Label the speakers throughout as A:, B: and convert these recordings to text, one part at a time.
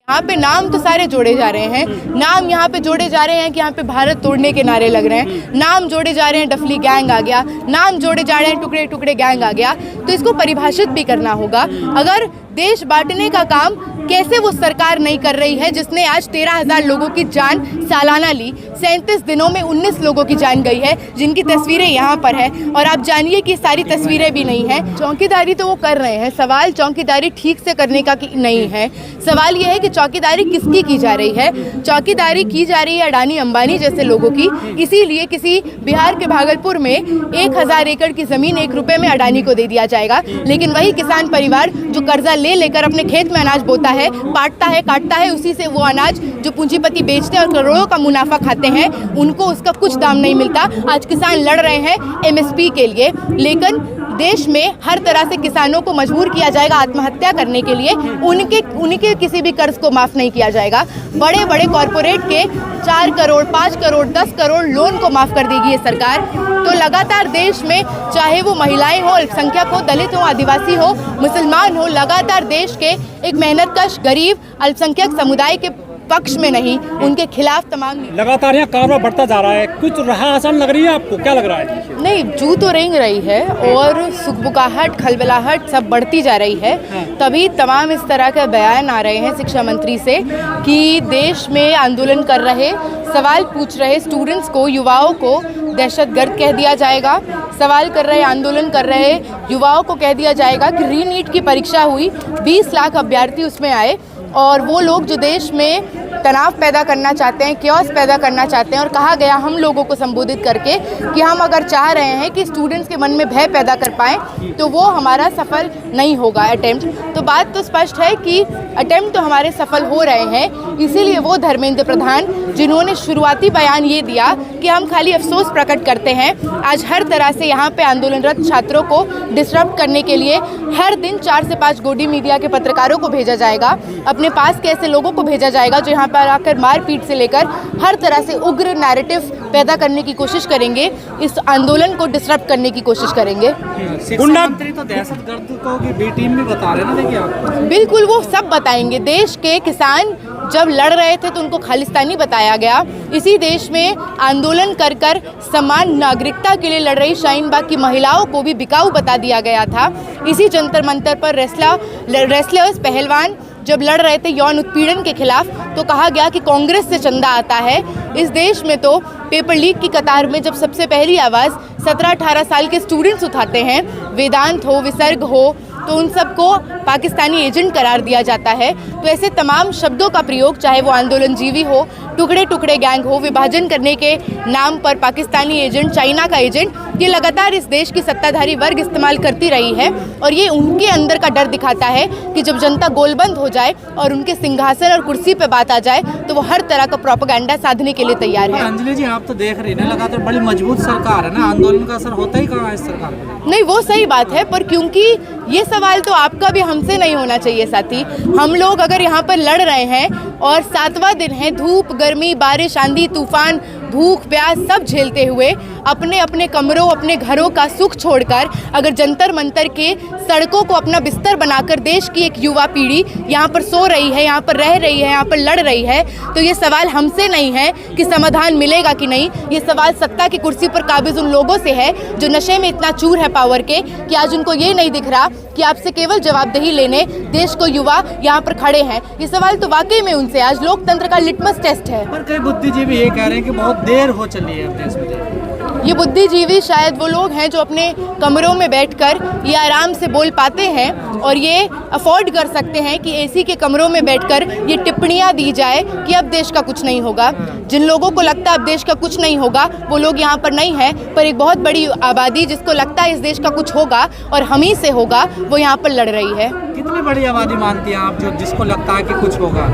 A: यहाँ पे नाम तो सारे जोड़े जा रहे हैं, नाम यहाँ पे जोड़े जा रहे हैं कि यहाँ पे भारत तोड़ने के नारे लग रहे हैं, नाम जोड़े जा रहे हैं डफली गैंग आ गया, नाम जोड़े जा रहे हैं टुकड़े टुकड़े गैंग आ गया। तो इसको परिभाषित भी करना होगा। अगर देश बांटने का काम कैसे वो सरकार नहीं कर रही है जिसने आज 13,000 लोगों की जान सालाना ली, 37 दिनों में 19 लोगों की जान गई है, जिनकी तस्वीरें यहाँ पर है। और आप जानिए कि सारी तस्वीरें भी नहीं हैं। चौकीदारी तो वो कर रहे हैं, सवाल चौकीदारी ठीक से करने का नहीं है। सवाल ये है कि चौकीदारी किसकी की जा रही है। चौकीदारी की जा रही है अडानी अंबानी जैसे लोगों की। इसीलिए किसी बिहार के भागलपुर में 1000 एकड़ की ज़मीन 1 रुपये में अडानी को दे दिया जाएगा, लेकिन वही किसान परिवार जो कर्जा ले लेकर अपने खेत में अनाज बोता है, पाटता है, काटता है, उसी से वो अनाज जो पूंजीपति बेचते हैं और करोड़ों का मुनाफा खाते हैं, उनको उसका कुछ दाम नहीं मिलता। आज किसान लड़ रहे हैं MSP के लिए, लेकिन देश में हर तरह से किसानों को मजबूर किया जाएगा आत्महत्या करने के लिए। उनके किसी भी कर्ज को माफ़ नहीं किया जाएगा। बड़े बड़े कॉरपोरेट के 4 करोड़, 5 करोड़, 10 करोड़ लोन को माफ़ कर देगी ये सरकार। तो लगातार देश में चाहे वो महिलाएं हो, अल्पसंख्यक हो, दलित हो, आदिवासी हो, मुसलमान हो, लगातार देश के एक मेहनतकश गरीब अल्पसंख्यक समुदाय के पक्ष में नहीं, उनके खिलाफ तमाम
B: लगातार यहाँ कारोबार बढ़ता जा रहा है। कुछ राह आसान लग रही है आपको, क्या लग रहा है?
A: नहीं, जू तो रेंग रही है और सुखबुकाहट, खलबलाहट सब बढ़ती जा रही है। तभी तमाम इस तरह के बयान आ रहे हैं शिक्षा मंत्री से कि देश में आंदोलन कर रहे, सवाल पूछ रहे स्टूडेंट्स को, युवाओं को दहशतगर्द कह दिया जाएगा। सवाल कर रहे, आंदोलन कर रहे युवाओं को कह दिया जाएगा कि रीनीट की परीक्षा हुई, 20 लाख अभ्यर्थी उसमें आए और वो लोग जो देश में तनाव पैदा करना चाहते हैं, क्योस पैदा करना चाहते हैं, और कहा गया हम लोगों को संबोधित करके कि हम अगर चाह रहे हैं कि स्टूडेंट्स के मन में भय पैदा कर पाएँ तो वो हमारा सफल नहीं होगा अटेम्प्ट। तो बात तो स्पष्ट है कि अटेम्प्ट तो हमारे सफल हो रहे हैं। इसीलिए वो धर्मेंद्र प्रधान जिन्होंने शुरुआती बयान ये दिया कि हम खाली अफसोस प्रकट करते हैं, आज हर तरह से यहाँ पे आंदोलनरत छात्रों को डिस्टर्ब करने के लिए हर दिन 4 से 5 गोडी मीडिया के पत्रकारों को भेजा जाएगा, अपने पास के ऐसे लोगों को भेजा जाएगा जो यहाँ पर आकर मारपीट से लेकर हर तरह से उग्र नैरेटिव पैदा करने की कोशिश करेंगे, इस आंदोलन को डिस्टर्ब करने की कोशिश करेंगे।
B: शिक्षा मंत्री तो दहशतगर्द को बी टीम में बता रहे ना, देखिए आप।
A: बिल्कुल, वो सब बताएंगे। देश के किसान जब लड़ रहे थे तो उनको खालिस्तानी बताया गया। इसी देश में आंदोलन कर कर समान नागरिकता के लिए लड़ रही शाहीन बाग की महिलाओं को भी बिकाऊ बता दिया गया था। इसी जंतर मंतर पर रेसलर्स पहलवान जब लड़ रहे थे यौन उत्पीड़न के खिलाफ तो कहा गया कि कांग्रेस से चंदा आता है। इस देश में तो पेपर लीक की कतार में जब सबसे पहली आवाज़ 17-18 साल के स्टूडेंट्स उठाते हैं, वेदांत हो, विसर्ग हो, तो उन सबको पाकिस्तानी एजेंट करार दिया जाता है। तो ऐसे तमाम शब्दों का प्रयोग, चाहे वो आंदोलनजीवी हो, टुकड़े टुकड़े गैंग हो, विभाजन करने के नाम पर पाकिस्तानी एजेंट, चाइना का एजेंट, ये लगातार इस देश की सत्ताधारी वर्ग इस्तेमाल करती रही है। और ये उनके अंदर का डर दिखाता है कि जब जनता गोलबंद हो जाए और उनके सिंहासन और कुर्सी पे बात आ जाए तो वो हर तरह का प्रोपेगेंडा साधने के लिए तैयार है।
C: अंजलि जी, आप तो देख रही हैं लगातार बड़ी मजबूत सरकार है ना, आंदोलन का असर होता ही कहाँ है इस सरकार पर?
A: नहीं, वो सही बात है, पर क्योंकि ये सवाल तो आपका भी हमसे नहीं होना चाहिए साथी। हम लोग अगर यहाँ पर लड़ रहे हैं और 7वां दिन है, धूप, गर्मी, बारिश, आंधी, तूफान, भूख, प्यास सब झेलते हुए अपने अपने कमरों, अपने घरों का सुख छोड़कर अगर जंतर मंतर के सड़कों को अपना बिस्तर बनाकर देश की एक युवा पीढ़ी यहाँ पर सो रही है, यहाँ पर रह रही है, यहाँ पर लड़ रही है, तो ये सवाल हमसे नहीं है कि समाधान मिलेगा कि नहीं। ये सवाल सत्ता की कुर्सी पर काबिज उन लोगों से है जो नशे में इतना चूर है पावर के कि आज उनको ये नहीं दिख रहा कि आपसे केवल जवाबदेही लेने देश को युवा यहाँ पर खड़े हैं। ये सवाल तो वाकई में उनसे आज लोकतंत्र का लिटमस टेस्ट है।
C: पर कई बुद्धिजीवी ये कह रहे हैं कि बहुत देर हो चली है देश में।
A: ये बुद्धिजीवी शायद वो लोग हैं जो अपने कमरों में बैठकर ये आराम से बोल पाते हैं और ये अफोर्ड कर सकते हैं कि एसी के कमरों में बैठकर ये टिप्पणियां दी जाए कि अब देश का कुछ नहीं होगा। जिन लोगों को लगता है अब देश का कुछ नहीं होगा वो लोग यहाँ पर नहीं है, पर एक बहुत बड़ी आबादी जिसको लगता है इस देश का कुछ होगा और हम ही से होगा, वो यहाँ पर लड़ रही है।
C: कितनी बड़ी आबादी मानती हैं आप जो जिसको लगता है कि कुछ होगा?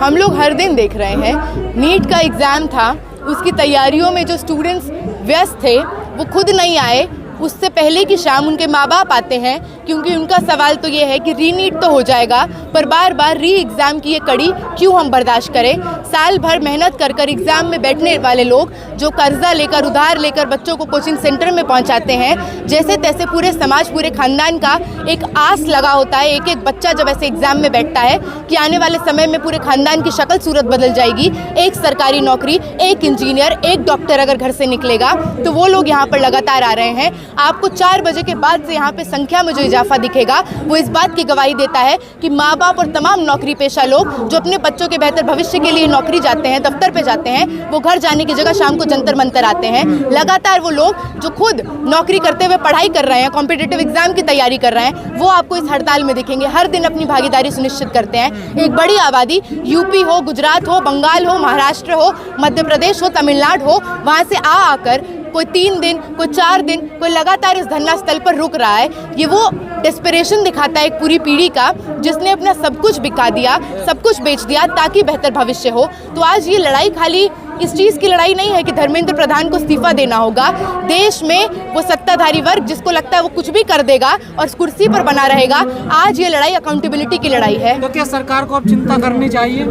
A: हम लोग हर दिन देख रहे हैं, नीट का एग्ज़ाम था, उसकी तैयारियों में जो स्टूडेंट्स व्यस्त थे वो खुद नहीं आए, उससे पहले की शाम उनके माँ बाप आते हैं, क्योंकि उनका सवाल तो ये है कि रीनीट तो हो जाएगा पर बार बार री एग्ज़ाम की ये कड़ी क्यों हम बर्दाश्त करें। साल भर मेहनत कर कर एग्ज़ाम में बैठने वाले लोग जो कर्जा लेकर उधार लेकर बच्चों को कोचिंग सेंटर में पहुंचाते हैं, जैसे तैसे पूरे समाज पूरे खानदान का एक आस लगा होता है। एक एक बच्चा जब ऐसे एग्ज़ाम में बैठता है कि आने वाले समय में पूरे खानदान की शक्ल सूरत बदल जाएगी, एक सरकारी नौकरी, एक इंजीनियर, एक डॉक्टर अगर घर से निकलेगा, तो वो लोग यहाँ पर लगातार आ रहे हैं। आपको 4 बजे के बाद से यहाँ पे संख्या में जो इजाफा दिखेगा वो इस बात की गवाही देता है कि माँ बाप और तमाम नौकरी पेशा लोग जो अपने बच्चों के बेहतर भविष्य के लिए नौकरी जाते हैं, दफ्तर पे जाते हैं, वो घर जाने की जगह शाम को जंतर मंतर आते हैं। लगातार वो लोग जो खुद नौकरी करते हुए पढ़ाई कर रहे हैं, कॉम्पिटिटिव एग्जाम की तैयारी कर रहे हैं, वो आपको इस हड़ताल में दिखेंगे। हर दिन अपनी भागीदारी सुनिश्चित करते हैं। एक बड़ी आबादी यूपी हो, गुजरात हो, बंगाल हो, महाराष्ट्र हो, मध्य प्रदेश हो, तमिलनाडु हो, वहाँ से आकर कोई 3 दिन, कोई 4 दिन, कोई लगातार इस धरना स्थल पर रुक रहा है। ये वो डेस्परेशन दिखाता है एक पूरी पीढ़ी का जिसने अपना सब कुछ बिका दिया, सब कुछ बेच दिया ताकि बेहतर भविष्य हो। तो आज ये लड़ाई खाली इस चीज़ की लड़ाई नहीं है कि धर्मेंद्र प्रधान को इस्तीफा देना होगा। देश में वो सत्ताधारी वर्ग जिसको लगता है वो कुछ भी कर देगा और इस कुर्सी पर बना रहेगा, आज ये लड़ाई अकाउंटेबिलिटी की लड़ाई है।
C: तो क्या सरकार को अब चिंता करनी चाहिए?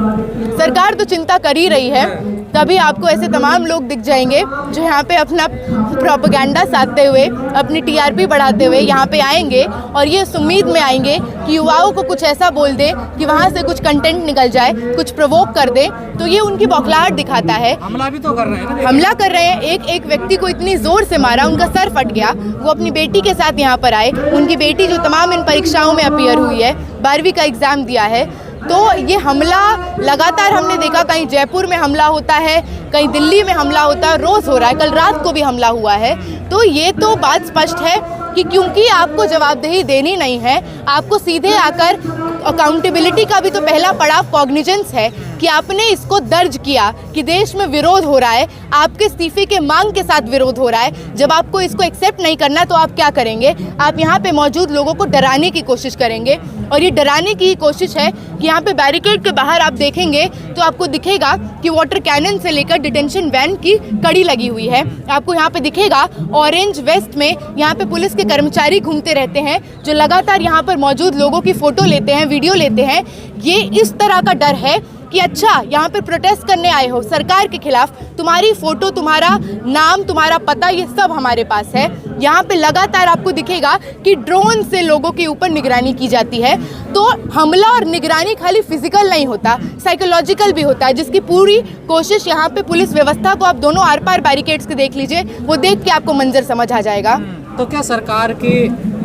A: सरकार तो चिंता कर ही रही है, तभी आपको ऐसे तमाम लोग दिख जाएंगे जो यहाँ पे अपना प्रोपेगेंडा साधते हुए, अपनी टीआरपी बढ़ाते हुए यहाँ पे आएंगे और ये इस उम्मीद में आएंगे कि युवाओं को कुछ ऐसा बोल दे कि वहाँ से कुछ कंटेंट निकल जाए, कुछ प्रोवोक कर दे। तो ये उनकी बौखलाहट दिखाता है।
C: हमला भी तो कर रहे हैं ना,
A: हमला कर रहे हैं। एक व्यक्ति को इतनी जोर से मारा, उनका सर फट गया। वो अपनी बेटी के साथ यहाँ पर आए, उनकी बेटी जो तमाम इन परीक्षाओं में अपीयर हुई है, 12वीं का एग्ज़ाम दिया है। तो ये हमला लगातार हमने देखा, कहीं जयपुर में हमला होता है, कहीं दिल्ली में हमला होता है, रोज़ हो रहा है, कल रात को भी हमला हुआ है। तो ये तो बात स्पष्ट है कि क्योंकि आपको जवाबदेही देनी नहीं है, आपको सीधे आकर अकाउंटेबिलिटी का भी तो पहला पड़ाव कॉग्निजेंस है कि आपने इसको दर्ज किया कि देश में विरोध हो रहा है, आपके इस्तीफे के मांग के साथ विरोध हो रहा है। जब आपको इसको एक्सेप्ट नहीं करना तो आप क्या करेंगे? आप यहाँ पे मौजूद लोगों को डराने की कोशिश करेंगे और ये डराने की कोशिश है कि यहाँ पे बैरिकेड के बाहर आप देखेंगे तो आपको दिखेगा कि वाटर कैनन से लेकर डिटेंशन वैन की कड़ी लगी हुई है। आपको यहाँ पे दिखेगा ऑरेंज वेस्ट में यहाँ पे पुलिस के कर्मचारी घूमते रहते हैं जो लगातार यहाँ पर मौजूद लोगों की फ़ोटो लेते हैं, वीडियो लेते हैं। ये इस तरह का डर है कि अच्छा यहाँ पे प्रोटेस्ट करने आए हो सरकार के खिलाफ, तुम्हारी फ़ोटो, तुम्हारा नाम, तुम्हारा पता, ये सब हमारे पास है। यहाँ पे लगातार आपको दिखेगा कि ड्रोन से लोगों के ऊपर निगरानी की जाती है। तो हमला और निगरानी खाली फिजिकल नहीं होता, साइकोलॉजिकल भी होता है, जिसकी पूरी कोशिश यहाँ पे पुलिस व्यवस्था को आप दोनों आर पार बैरिकेड्स के देख लीजिए, वो देख के आपको मंजर समझ आ जाएगा।
C: तो क्या सरकार की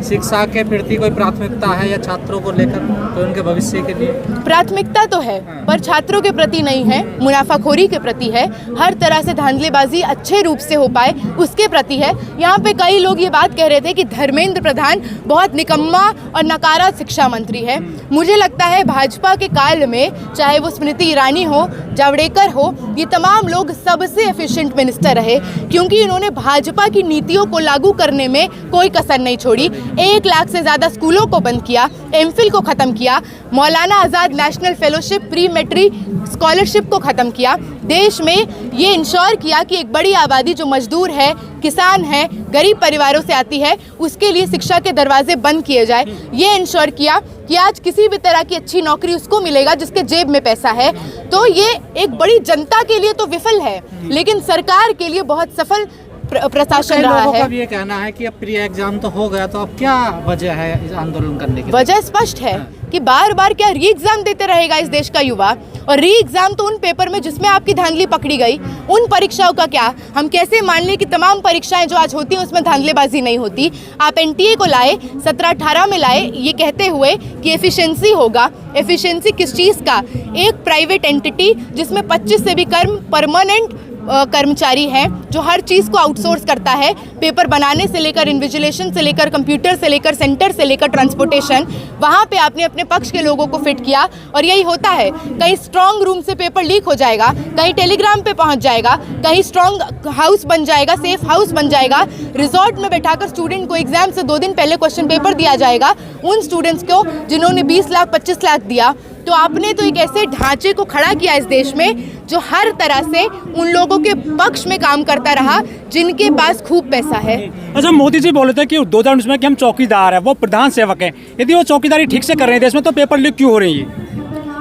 C: शिक्षा के प्रति कोई प्राथमिकता है या छात्रों को लेकर कोई उनके भविष्य के लिए?
A: प्राथमिकता तो है पर छात्रों के प्रति नहीं है, मुनाफाखोरी के प्रति है। हर तरह से धांधलेबाजी अच्छे रूप से हो पाए उसके प्रति है। यहाँ पे कई लोग ये बात कह रहे थे कि धर्मेंद्र प्रधान बहुत निकम्मा और नकारा शिक्षा मंत्री है। मुझे लगता है भाजपा के काल में, चाहे वो स्मृति ईरानी हो, जावड़ेकर हो, ये तमाम लोग सबसे एफिशिएंट मिनिस्टर रहे क्योंकि इन्होंने भाजपा की नीतियों को लागू करने में कोई कसर नहीं छोड़ी। 1 लाख से ज़्यादा स्कूलों को बंद किया, एमफिल को ख़त्म किया, Maulana Azad national fellowship, pre matric scholarship को ख़त्म किया। देश में ये इंश्योर किया कि एक बड़ी आबादी जो मजदूर है, किसान है, गरीब परिवारों से आती है, उसके लिए शिक्षा के दरवाजे बंद किए जाए। ये इंश्योर किया कि आज किसी भी तरह की अच्छी नौकरी उसको मिलेगा जिसके जेब में पैसा है। तो ये एक बड़ी जनता के लिए तो विफल है, लेकिन सरकार के लिए बहुत सफल प्रशासन रहा है।
C: ये कहना है कि अब प्री एग्जाम तो हो गया, तो अब क्या वजह है इस आंदोलन करने की?
A: वजह स्पष्ट है कि बार बार क्या री एग्जाम देते रहेगा इस देश का युवा? और री एग्जाम तो उन पेपर में जिसमें आपकी धांधली पकड़ी गई, उन परीक्षाओं का क्या? हम कैसे मान लें कि तमाम परीक्षाएं जो आज होती हैं उसमें धांधलेबाजी नहीं होती? आप एनटीए को लाए, 17-18 में लाए, ये कहते हुए कि एफिशिएंसी होगा। एफिशिएंसी किस चीज़ का? एक प्राइवेट एंटिटी जिसमें 25 से भी कम परमानेंट कर्मचारी हैं जो हर चीज़ को आउटसोर्स करता है, पेपर बनाने से लेकर इन्विजिलेशन से लेकर कंप्यूटर से लेकर सेंटर से लेकर ट्रांसपोर्टेशन, वहाँ पे आपने अपने पक्ष के लोगों को फिट किया। और यही होता है, कहीं स्ट्रॉन्ग रूम से पेपर लीक हो जाएगा, कहीं टेलीग्राम पे पहुँच जाएगा, कहीं स्ट्रॉन्ग हाउस बन जाएगा, सेफ हाउस बन जाएगा, रिजॉर्ट में बैठाकर स्टूडेंट को एग्जाम से 2 दिन पहले क्वेश्चन पेपर दिया जाएगा, उन स्टूडेंट्स को जिन्होंने 20 लाख 25 लाख दिया। तो आपने तो एक ऐसे ढांचे को खड़ा किया इस देश में जो हर तरह से उन लोगों के पक्ष में काम करता रहा जिनके पास खूब पैसा है।
D: अच्छा, मोदी जी बोले थे कि 2019 में कि हम चौकीदार हैं, वो प्रधान सेवक हैं। यदि वो चौकीदारी ठीक से कर रहे हैं देश में तो पेपर लीक क्यों हो रही है?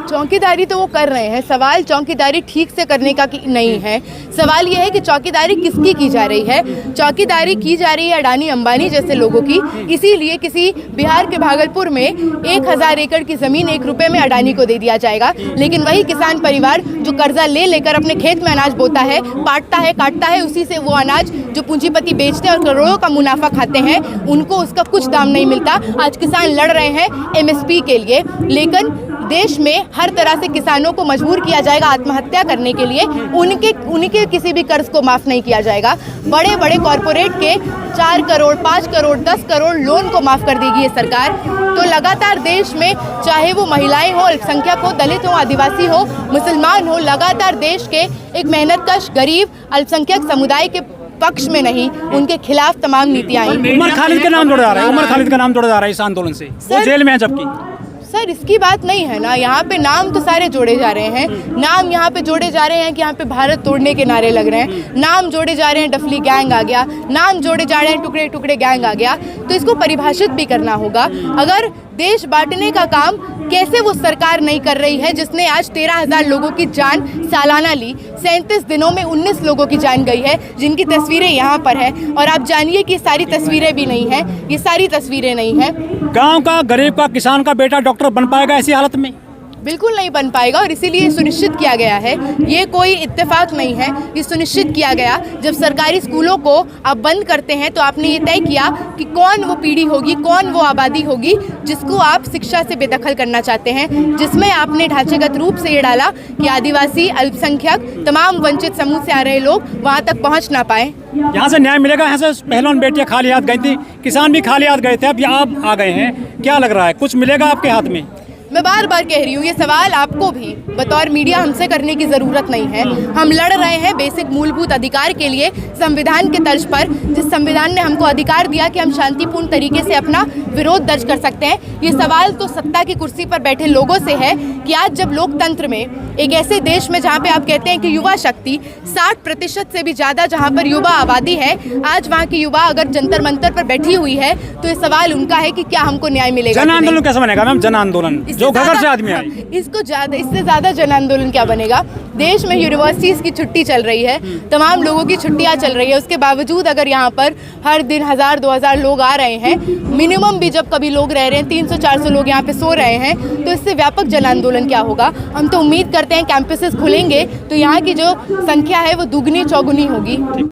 A: चौकीदारी तो वो कर रहे हैं, सवाल चौकीदारी ठीक से करने का नहीं है। सवाल ये है कि चौकीदारी किसकी की जा रही है। चौकीदारी की जा रही है अडानी अंबानी जैसे लोगों की, इसीलिए किसी बिहार के भागलपुर में 1000 एकड़ की ज़मीन 1 रुपये में अडानी को दे दिया जाएगा, लेकिन वही किसान परिवार जो कर्जा ले लेकर अपने खेत में अनाज बोता है, काटता है, उसी से वो अनाज जो पूंजीपति बेचते हैं और करोड़ों का मुनाफा खाते हैं, उनको उसका कुछ दाम नहीं मिलता। आज किसान लड़ रहे हैं MSP के लिए, लेकिन देश में हर तरह से किसानों को मजबूर किया जाएगा आत्महत्या करने के लिए। उनके किसी भी कर्ज को माफ़ नहीं किया जाएगा। बड़े बड़े कॉरपोरेट के 4 करोड़ 5 करोड़ 10 करोड़ लोन को माफ़ कर देगी ये सरकार। तो लगातार देश में चाहे वो महिलाएं हो, अल्पसंख्यक हो, दलित हो, आदिवासी हो, मुसलमान हो, लगातार देश के एक मेहनतकश गरीब अल्पसंख्यक समुदाय के पक्ष में नहीं, उनके खिलाफ तमाम नीतियाँ आई।
D: उमर खालिद का नाम जोड़ा जा रहा है, उमर खालिद का नाम जोड़ा जा रहा है इस आंदोलन से। वो जेल में है जबकि।
A: सर, इसकी बात नहीं है ना, यहाँ पे नाम तो सारे जोड़े जा रहे हैं। नाम यहाँ पे जोड़े जा रहे हैं कि यहाँ पे भारत तोड़ने के नारे लग रहे हैं। नाम जोड़े जा रहे हैं डफली गैंग आ गया, नाम जोड़े जा रहे हैं टुकड़े टुकड़े गैंग आ गया। तो इसको परिभाषित भी करना होगा। अगर देश बांटने का काम कैसे वो सरकार नहीं कर रही है जिसने आज 13,000 लोगों की जान सालाना ली, 37 दिनों में 19 लोगों की जान गई है, जिनकी तस्वीरें यहाँ पर है। और आप जानिए कि सारी तस्वीरें भी नहीं है, ये सारी तस्वीरें नहीं है।
D: गांव का गरीब का किसान का बेटा डॉक्टर बन पाएगा ऐसी हालत में?
A: बिल्कुल नहीं बन पाएगा। और इसीलिए सुनिश्चित किया गया है, ये कोई इत्तेफाक नहीं है, ये सुनिश्चित किया गया जब सरकारी स्कूलों को आप बंद करते हैं तो आपने ये तय किया कि कौन वो पीढ़ी होगी, कौन वो आबादी होगी जिसको आप शिक्षा से बेदखल करना चाहते हैं, जिसमें आपने ढांचागत रूप से ये डाला कि आदिवासी, अल्पसंख्यक, तमाम वंचित समूह से आ रहे लोग वहाँ तक पहुँच ना पाए।
D: यहाँ से न्याय मिलेगा? यहाँ से पहलवान बेटियाँ खाली हाथ गई थी, किसान भी खाली हाथ गए थे, अब आप आ गए हैं, क्या लग रहा है कुछ मिलेगा आपके हाथ में?
A: मैं बार बार कह रही हूँ, ये सवाल आपको भी बतौर मीडिया हमसे करने की ज़रूरत नहीं है। हम लड़ रहे हैं बेसिक मूलभूत अधिकार के लिए, संविधान के तर्ज पर, जिस संविधान ने हमको अधिकार दिया कि हम शांतिपूर्ण तरीके से अपना विरोध दर्ज कर सकते हैं। ये सवाल तो सत्ता की कुर्सी पर बैठे लोगों से है कि आज जब लोकतंत्र में एक ऐसे देश में जहाँ पे आप कहते हैं कि युवा शक्ति 60% से भी ज़्यादा जहाँ पर युवा आबादी है, आज वहाँ की युवा अगर जंतर मंतर पर बैठी हुई है तो ये सवाल उनका है कि क्या हमको न्याय मिलेगा।
D: जन आंदोलन कैसे बनेगा मैम? जन आंदोलन जो घर से आदमी आए,
A: इससे ज़्यादा जन आंदोलन क्या बनेगा? देश में यूनिवर्सिटीज़ की छुट्टी चल रही है, तमाम लोगों की छुट्टियां चल रही है, उसके बावजूद अगर यहाँ पर हर दिन 1000-2000 लोग आ रहे हैं, मिनिमम भी जब कभी लोग रह रहे हैं 300-400 लोग यहाँ पे सो रहे हैं, तो इससे व्यापक जन आंदोलन क्या होगा? हम तो उम्मीद करते हैं कैंपसेस खुलेंगे तो यहाँ की जो संख्या है वो दुगनी चौगुनी होगी।